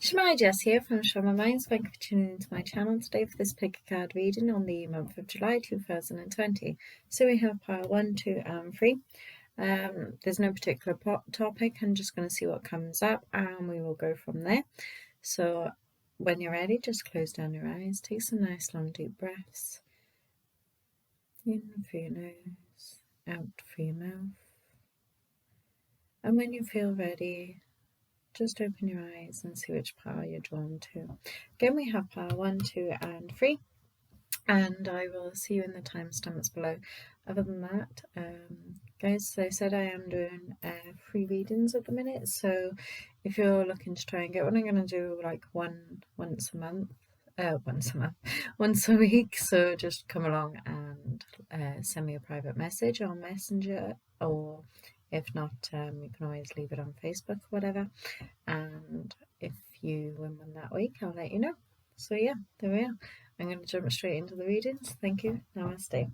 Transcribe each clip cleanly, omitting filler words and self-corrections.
Shemai Jess here from Shama Minds. Thank you for tuning into my channel today for this pick a card reading on the month of July 2020. So we have pile 1, 2 and 3. There's no particular topic. I'm just going to see what comes up and we will go from there. So when you're ready, just close down your eyes, take some nice long deep breaths. In through your nose, out through your mouth. And when you feel ready, just open your eyes and see which pile you're drawn to. Again, we have pile 1, 2 and 3, and I will see you in the timestamps below. Other than that, guys, as I said, I am doing free readings at the minute, so if you're looking to try and get one, I'm going to do like once a week, so just come along and send me a private message on Messenger, or if not, you can always leave it on Facebook or whatever, and if you win one that week, I'll let you know. So yeah, there we are. I'm going to jump straight into the readings. Thank you. Namaste.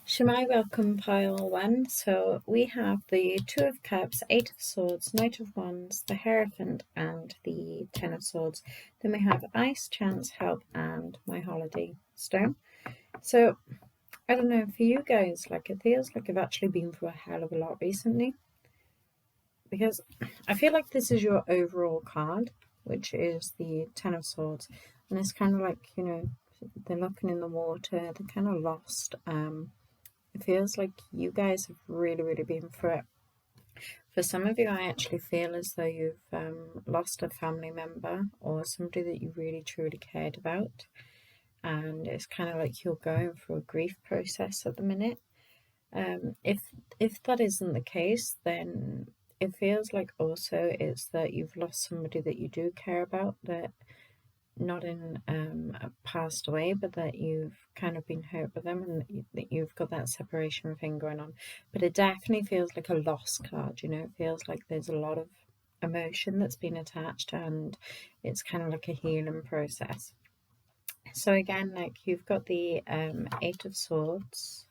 Shemai, welcome pile 1. So we have the 2 of Cups, 8 of Swords, Knight of Wands, the Hierophant and the 10 of Swords. Then we have Ice, Chance, Help and my Holiday Stone. So I don't know, for you guys, like it feels like I've actually been through a hell of a lot recently, because I feel like this is your overall card, which is the 10 of Swords, and it's kind of like, you know, they're looking in the water, they're kind of lost. It feels like you guys have really been through it. For some of you, I actually feel as though you've lost a family member or somebody that you really truly cared about, and it's kind of like you're going through a grief process at the minute. If that isn't the case, then it feels like also it's that you've lost somebody that you do care about, that not in passed away, but that you've kind of been hurt with them, and that you've got that separation thing going on. But it definitely feels like a loss card, you know. It feels like there's a lot of emotion that's been attached, and it's kind of like a healing process. So again, like you've got the 8 of Swords,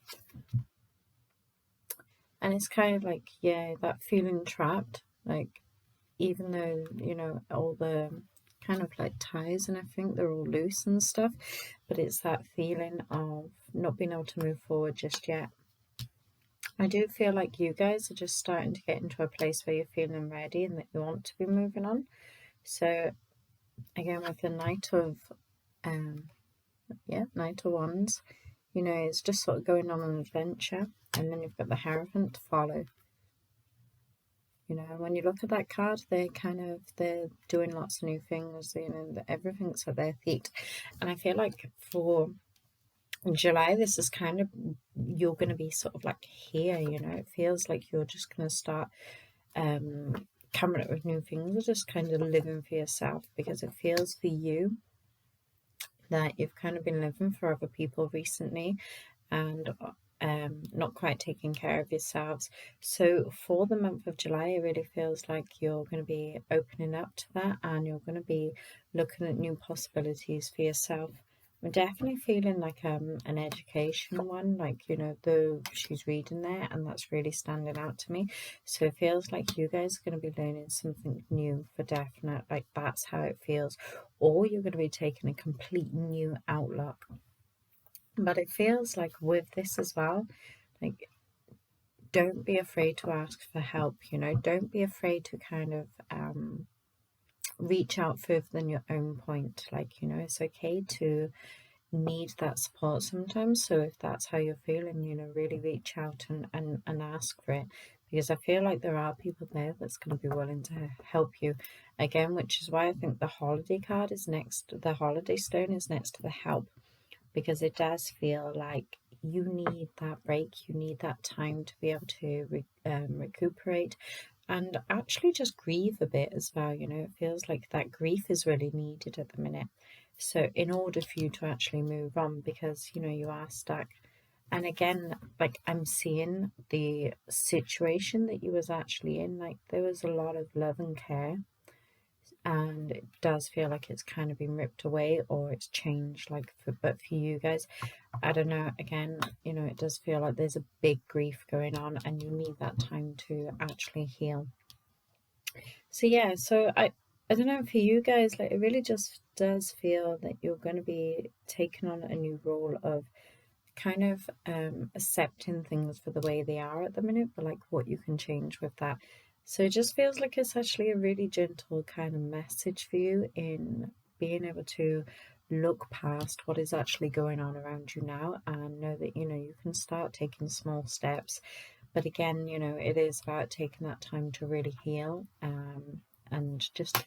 and it's kind of like, yeah, that feeling trapped, like even though, you know, all the kind of like ties and everything, they're all loose and stuff, but it's that feeling of not being able to move forward just yet. I do feel like you guys are just starting to get into a place where you're feeling ready and that you want to be moving on. So again, with the Knight of Wands, you know, it's just sort of going on an adventure, and then you've got the Hierophant to follow. You know, when you look at that card, they're doing lots of new things, you know, everything's at their feet. And I feel like for July, this is kind of, you're going to be sort of like here, you know, it feels like you're just going to start coming up with new things, or just kind of living for yourself, because it feels for you that you've kind of been living for other people recently, and not quite taking care of yourselves. So for the month of July, it really feels like you're going to be opening up to that, and you're going to be looking at new possibilities for yourself. I'm definitely feeling like an education one, like, you know, she's reading there, and that's really standing out to me. So it feels like you guys are going to be learning something new for definite, like that's how it feels. Or you're going to be taking a complete new outlook. But it feels like with this as well, like, don't be afraid to ask for help, you know, don't be afraid to kind of reach out further than your own point. Like, you know, it's okay to need that support sometimes. So if that's how you're feeling, you know, really reach out and ask for it, because I feel like there are people there that's going to be willing to help you again, which is why I think the holiday card is next, the holiday stone is next to the help, because it does feel like you need that break, you need that time to be able to recuperate and actually just grieve a bit as well. You know, it feels like that grief is really needed at the minute. So in order for you to actually move on, because, you know, you are stuck. And again, like, I'm seeing the situation that you was actually in, like there was a lot of love and care, and it does feel like it's kind of been ripped away or it's changed. But for you guys, I don't know, again, it does feel like there's a big grief going on and you need that time to actually heal. So yeah, so I don't know, for you guys, like, it really just does feel that you're going to be taking on a new role of kind of accepting things for the way they are at the minute, but like what you can change with that. So it just feels like it's actually a really gentle kind of message for you in being able to look past what is actually going on around you now and know that you can start taking small steps. But again, it is about taking that time to really heal, and just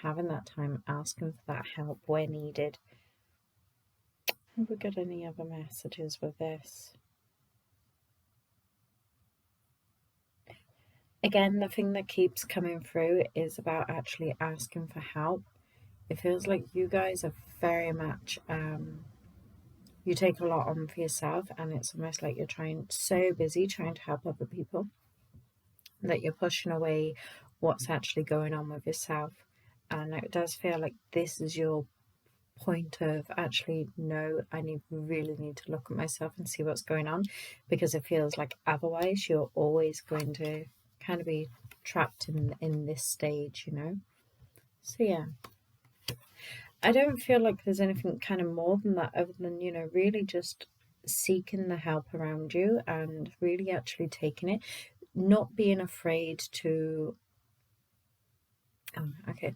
having that time, asking for that help where needed. Have we got any other messages with this? Again, the thing that keeps coming through is about actually asking for help. It feels like you guys are very much, you take a lot on for yourself, and it's almost like you're so busy trying to help other people that you're pushing away what's actually going on with yourself. And it does feel like this is your point of actually, no, really need to look at myself and see what's going on, because it feels like otherwise you're always going to kind of be trapped in this stage. So yeah, I don't feel like there's anything kind of more than that, other than really just seeking the help around you and really actually taking it, not being afraid to okay,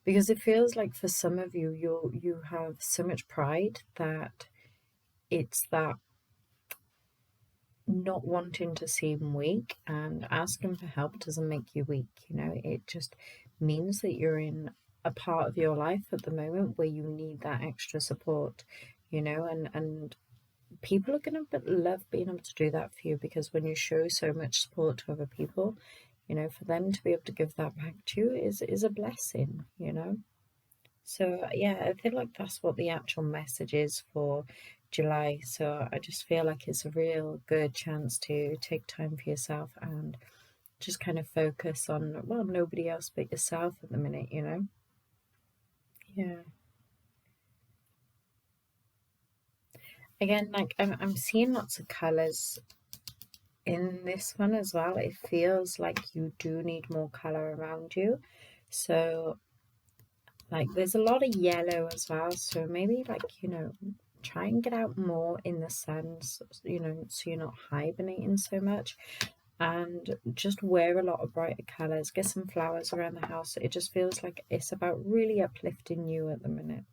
because it feels like for some of you, you have so much pride that it's that not wanting to seem weak, and asking for help doesn't make you weak. It just means that you're in a part of your life at the moment where you need that extra support. And people are going to love being able to do that for you, because when you show so much support to other people, for them to be able to give that back to you is a blessing. So yeah, I feel like that's what the actual message is for July. So I just feel like it's a real good chance to take time for yourself and just kind of focus on, well, nobody else but yourself at the minute. Yeah. Again, like, I'm seeing lots of colours in this one as well. It feels like you do need more colour around you. So like, there's a lot of yellow as well. So maybe, like, try and get out more in the sun, so you're not hibernating so much. And just wear a lot of brighter colours. Get some flowers around the house. It just feels like it's about really uplifting you at the minute.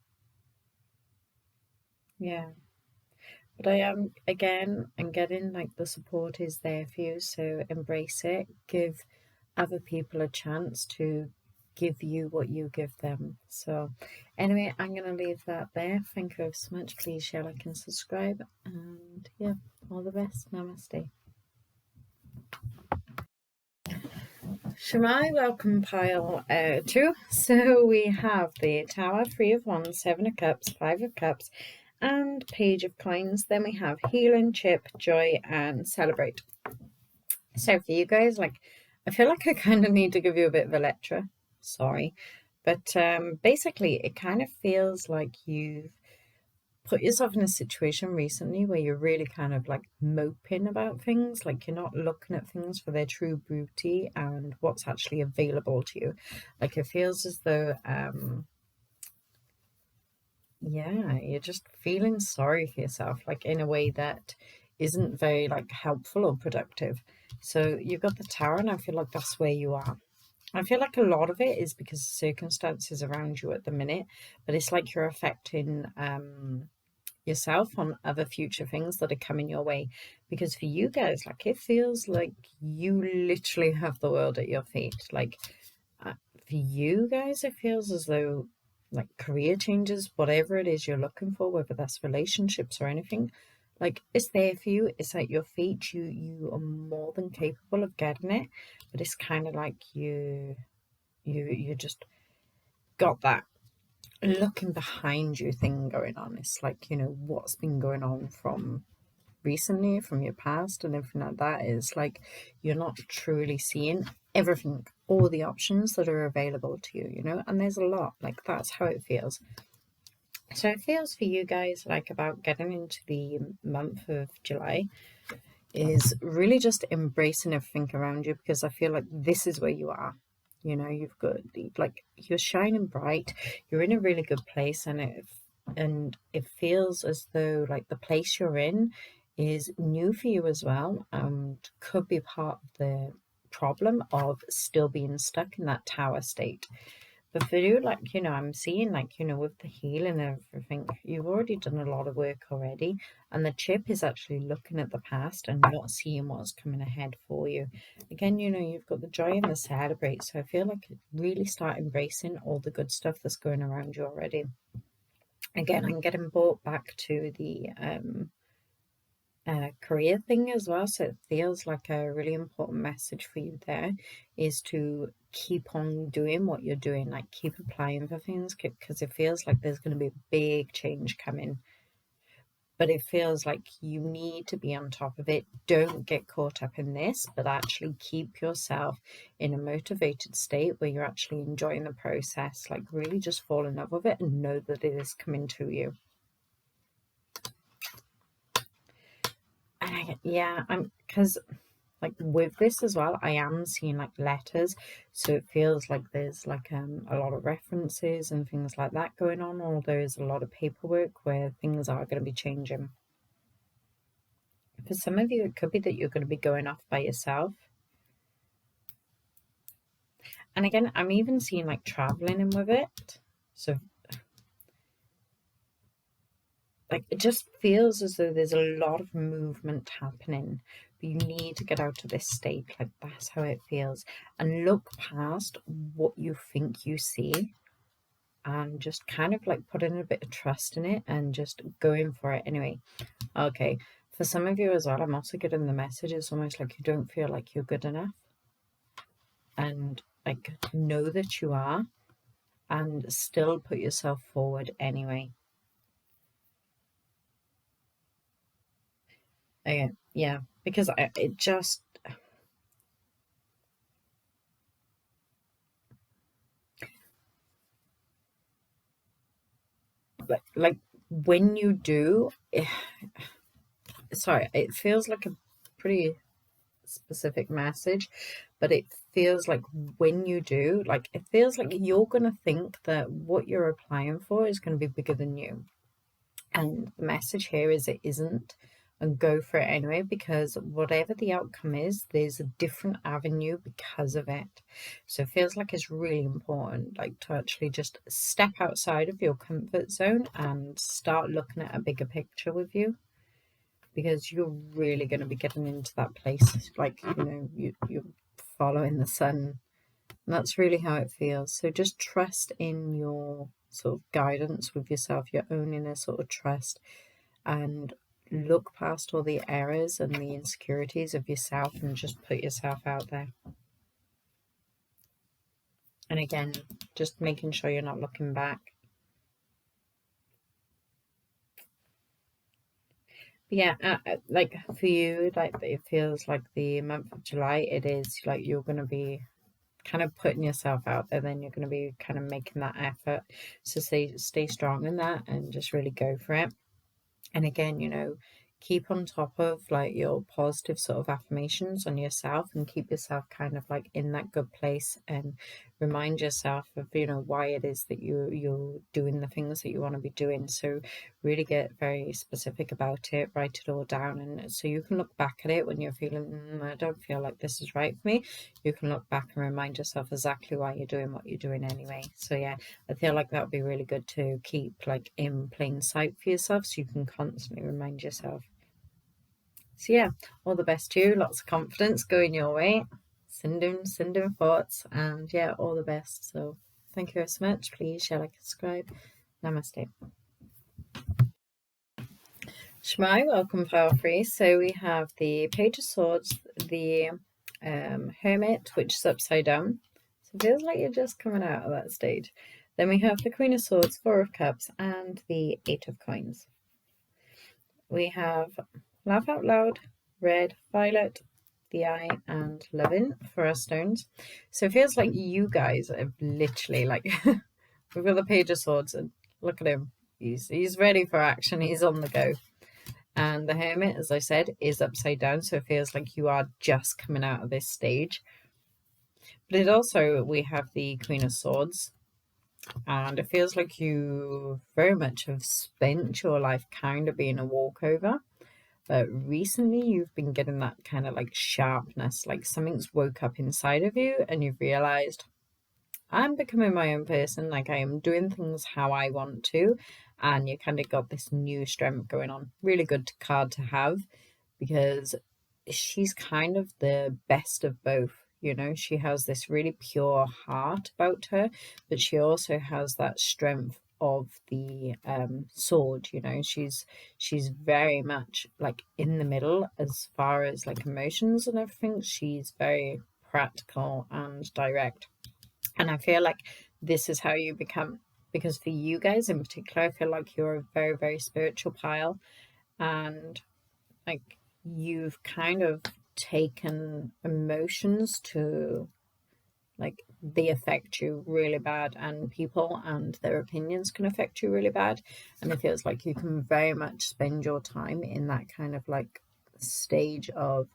Yeah. But I am, again, and getting like the support is there for you. So embrace it. Give other people a chance to give you what you give them. So anyway, I'm going to leave that there. Thank you so much. Please share, like, and subscribe. And yeah, all the best. Namaste. Shemai, welcome pile 2. So we have the Tower, 3 of Wands, 7 of Cups, 5 of Cups, and Page of Coins. Then we have Healing, Chip, Joy, and Celebrate. So for you guys, like, I feel like I kind of need to give you a bit of a lecture. Sorry. But basically, it kind of feels like you've put yourself in a situation recently where you're really kind of like moping about things, like you're not looking at things for their true beauty and what's actually available to you. Like, it feels as though yeah, you're just feeling sorry for yourself, like in a way that isn't very like helpful or productive. So you've got the Tower, and I feel like that's where you are. I feel like a lot of it is because of circumstances around you at the minute, but it's like you're affecting yourself on other future things that are coming your way. Because for you guys, like, it feels like you literally have the world at your feet. Like, for you guys, it feels as though, like, career changes, whatever it is you're looking for, whether that's relationships or anything, like, it's there for you. It's at your feet. You are more than capable of getting it. But it's kind of like you just got that looking behind you thing going on. It's like, what's been going on from recently from your past and everything like that, is like you're not truly seeing everything, all the options that are available to you, you know, and there's a lot. Like, that's how it feels. So it feels for you guys like about getting into the month of July is really just embracing everything around you, because I feel like this is where you are. You know, you've got like, you're shining bright, you're in a really good place, and it feels as though like the place you're in is new for you as well, and could be part of the problem of still being stuck in that tower state. But for you, like, you know, I'm seeing, like, you know, with the healing and everything, you've already done a lot of work already. And the chip is actually looking at the past and not seeing what's coming ahead for you. Again, you know, you've got the joy and the celebrate. So I feel like really start embracing all the good stuff that's going around you already. Again, I'm getting brought back to the career thing as well. So it feels like a really important message for you there is to keep on doing what you're doing, like keep applying for things, because it feels like there's going to be a big change coming. But it feels like you need to be on top of it. Don't get caught up in this, but actually keep yourself in a motivated state where you're actually enjoying the process. Like, really just fall in love with it and know that it is coming to you. And I'm because like with this as well, I am seeing like letters, so it feels like there's like a lot of references and things like that going on, or there's a lot of paperwork where things are going to be changing. For some of you, it could be that you're going to be going off by yourself. And again, I'm even seeing like traveling in with it. So like, it just feels as though there's a lot of movement happening, but you need to get out of this state. Like, that's how it feels. And look past what you think you see and just kind of like put in a bit of trust in it and just going for it anyway. Okay. For some of you as well, I'm also getting the messages almost like you don't feel like you're good enough. And like, know that you are and still put yourself forward anyway. Okay, yeah, because it just like when you do, sorry, it feels like a pretty specific message, but it feels like when you do, like, it feels like you're gonna think that what you're applying for is going to be bigger than you. And the message here is it isn't, and go for it anyway, because whatever the outcome is, there's a different avenue because of it. So it feels like it's really important, like, to actually just step outside of your comfort zone and start looking at a bigger picture with you, because you're really going to be getting into that place, like, you know, you're following the sun. And that's really how it feels. So just trust in your sort of guidance with yourself, your own inner sort of trust, and look past all the errors and the insecurities of yourself and just put yourself out there. And again, just making sure you're not looking back. But yeah, like for you, like it feels like the month of July, it is like you're going to be kind of putting yourself out there, then you're going to be kind of making that effort. So stay strong in that and just really go for it. And again, you know, keep on top of like your positive sort of affirmations on yourself and keep yourself kind of like in that good place, and remind yourself of, you know, why it is that you're doing the things that you want to be doing. So really get very specific about it, write it all down, and so you can look back at it when you're feeling, I don't feel like this is right for me. You can look back and remind yourself exactly why you're doing what you're doing anyway. So yeah, I feel like that would be really good to keep like in plain sight for yourself, so you can constantly remind yourself. So yeah, all the best to you. Lots of confidence going your way. Sending thoughts, and yeah, all the best. So thank you so much. Please share, like, subscribe. Namaste. Shmai, welcome, Power Free. So we have the Page of Swords, the Hermit, which is upside down. So it feels like you're just coming out of that stage. Then we have the Queen of Swords, Four of Cups, and the Eight of Coins. We have Laugh Out Loud, Red, Violet, the Eye, and Living for our stones. So it feels like you guys have literally like we've got the Page of Swords and look at him. He's ready for action. He's on the go. And the Hermit, as I said, is upside down, so it feels like you are just coming out of this stage. But it also, we have the Queen of Swords, and it feels like you very much have spent your life kind of being a walkover. But recently, you've been getting that kind of like sharpness, like something's woke up inside of you, and you've realized, I'm becoming my own person. Like I am doing things how I want to. And you kind of got this new strength going on. Really good card to have because she's kind of the best of both. You know, she has this really pure heart about her, but she also has that strength of the sword. You know, she's very much like in the middle as far as like emotions and everything. She's very practical and direct. And I feel like this is how you become, because for you guys in particular, I feel like you're a very, very spiritual pile. And like you've kind of taken emotions to like they affect you really bad, and people and their opinions can affect you really bad. And it feels like you can very much spend your time in that kind of like stage of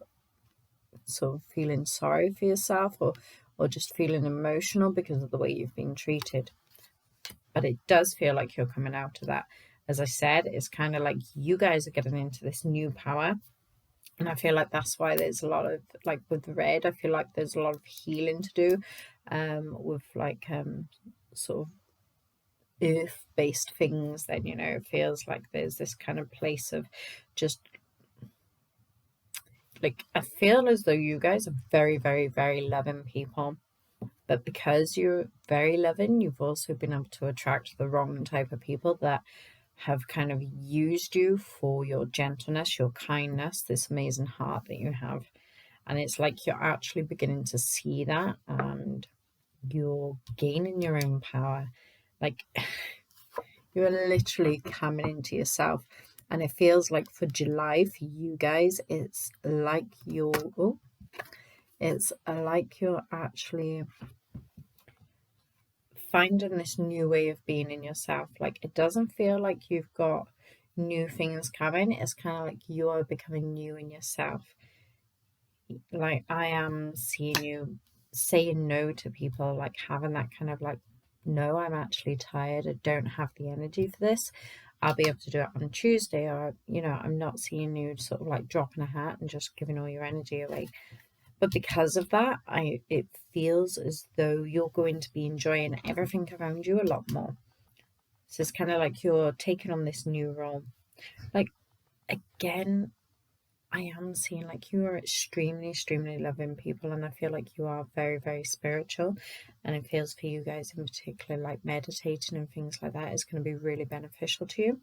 sort of feeling sorry for yourself or just feeling emotional because of the way you've been treated. But it does feel like you're coming out of that. As I said, it's kind of like you guys are getting into this new power. And I feel like that's why there's a lot of like with red, I feel like there's a lot of healing to do with like sort of earth based things. Then, you know, it feels like there's this kind of place of just like I feel as though you guys are very, very, very loving people. But because you're very loving, you've also been able to attract the wrong type of people that have kind of used you for your gentleness, your kindness, this amazing heart that you have. And it's like you're actually beginning to see that and you're gaining your own power. Like you're literally coming into yourself. And it feels like for July, for you guys, it's like it's like you're actually finding this new way of being in yourself. Like it doesn't feel like you've got new things coming. It's kind of like you're becoming new in yourself. Like I am seeing you saying no to people, like having that kind of like, no, I'm actually tired. I don't have the energy for this. I'll be able to do it on Tuesday, or you know, I'm not seeing you sort of like dropping a hat and just giving all your energy away. But because of that, it feels as though you're going to be enjoying everything around you a lot more. So it's kind of like you're taking on this new role. Like again, I am seeing like you are extremely, extremely loving people, and I feel like you are very, very spiritual. And it feels for you guys in particular, like meditating and things like that is going to be really beneficial to you.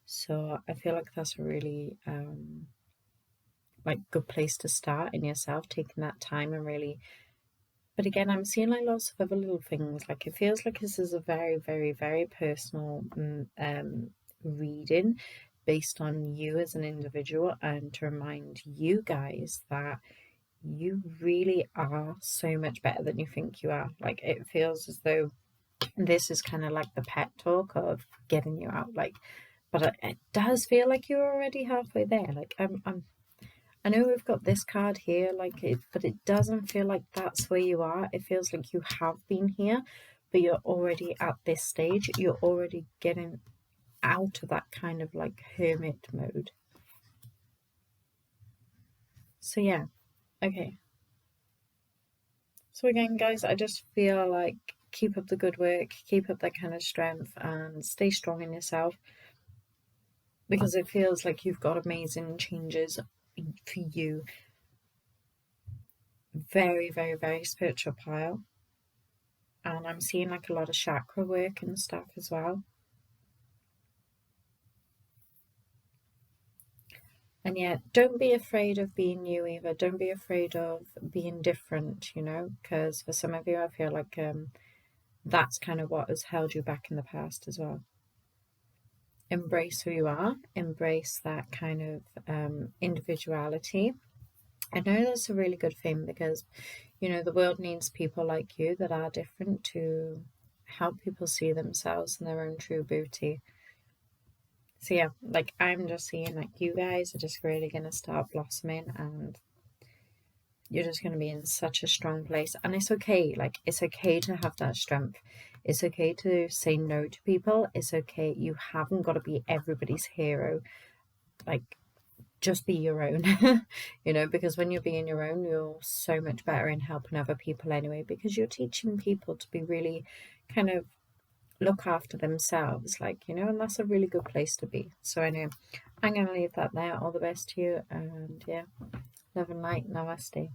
So I feel like that's a really like good place to start in yourself, taking that time and really. But again, I'm seeing like lots of other little things. Like it feels like this is a very, very, very personal reading based on you as an individual, and to remind you guys that you really are so much better than you think you are. Like it feels as though this is kind of like the pet talk of getting you out. Like, but it does feel like you're already halfway there. Like I know we've got this card here, like it, but it doesn't feel like that's where you are. It feels like you have been here, but you're already at this stage. You're already getting out of that kind of like hermit mode. So yeah, okay. So again, guys, I just feel like keep up the good work, keep up that kind of strength, and stay strong in yourself because it feels like you've got amazing changes for you. Very, very, very spiritual pile. And I'm seeing like a lot of chakra work and stuff as well. And yet, don't be afraid of being you either. Don't be afraid of being different, you know, because for some of you, I feel like that's kind of what has held you back in the past as well. embrace who you are, embrace that kind of individuality. I know that's a really good thing because, you know, the world needs people like you that are different to help people see themselves and their own true beauty. So yeah, like I'm just seeing like you guys are just really gonna start blossoming, and you're just gonna be in such a strong place. And it's okay, like it's okay to have that strength. It's okay to say no to people. It's okay. You haven't got to be everybody's hero. Like just be your own, you know, because when you're being your own, you're so much better in helping other people anyway, because you're teaching people to be really kind of look after themselves, like, you know, and that's a really good place to be. So anyway, I'm going to leave that there. All the best to you, and yeah, love and light. Namaste.